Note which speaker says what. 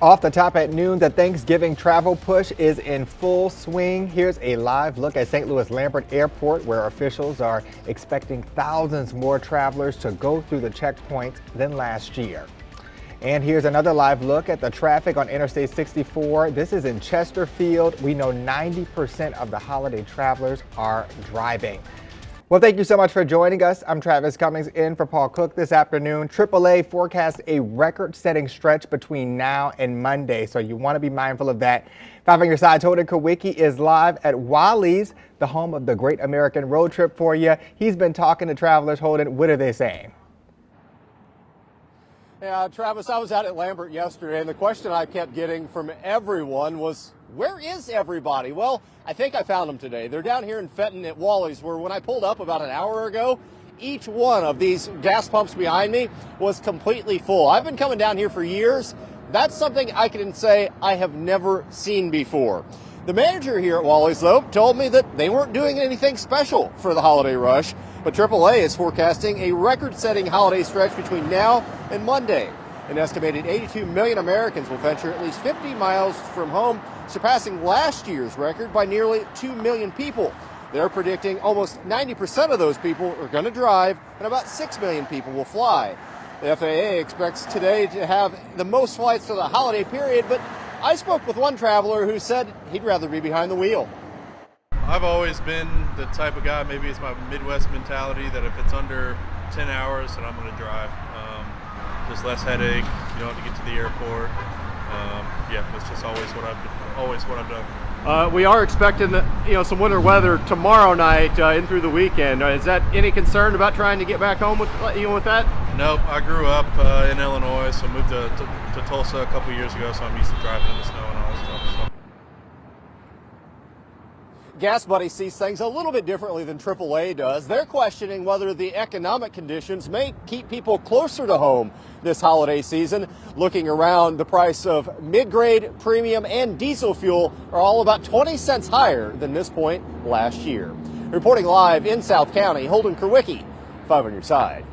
Speaker 1: Off the top at noon, the Thanksgiving travel push is in full swing. Here's a live look at St. Louis Lambert Airport, where officials are expecting thousands more travelers to go through the checkpoints than last year. And here's another live look at the traffic on Interstate 64. This is in Chesterfield. We know 90% of the holiday travelers are driving. Well, thank you so much for joining us. I'm Travis Cummings in for Paul Cook this afternoon. AAA forecasts a record-setting stretch between now and Monday, so you want to be mindful of that. 5 on your side, Holden Kowicki is live at Wally's, the home of the Great American Road Trip for you. He's been talking to travelers. Holden, what are they saying?
Speaker 2: Yeah, Travis, I was out at Lambert yesterday, and the question I kept getting from everyone was, where is everybody? Well, I think I found them today. They're down here in Fenton at Wally's, where when I pulled up about an hour ago, each one of these gas pumps behind me was completely full. I've been coming down here for years. That's something I can say I have never seen before. The manager here at Wally's, though, told me that they weren't doing anything special for the holiday rush, but AAA is forecasting a record-setting holiday stretch between now and Monday. An estimated 82 million Americans will venture at least 50 miles from home, surpassing last year's record by nearly 2 million people. They're predicting almost 90% of those people are going to drive, and about 6 million people will fly. The FAA expects today to have the most flights for the holiday period, but I spoke with one traveler who said he'd rather be behind the wheel.
Speaker 3: I've always been the type of guy, maybe it's my Midwest mentality, that if it's under 10 hours, then I'm going to drive. Just less headache, you don't have to get to the airport. Yeah, that's just always what I've done.
Speaker 2: We are expecting some winter weather tomorrow night and through the weekend. Is that any concern about trying to get back home with that?
Speaker 3: Nope, I grew up in Illinois, so moved to Tulsa a couple years ago, so I'm used to driving in the snow and all that stuff. So.
Speaker 2: Gas Buddy sees things a little bit differently than AAA does. They're questioning whether the economic conditions may keep people closer to home this holiday season. Looking around, the price of mid-grade, premium, and diesel fuel are all about 20 cents higher than this point last year. Reporting live in South County, Holden Kowicki, 5 on your side.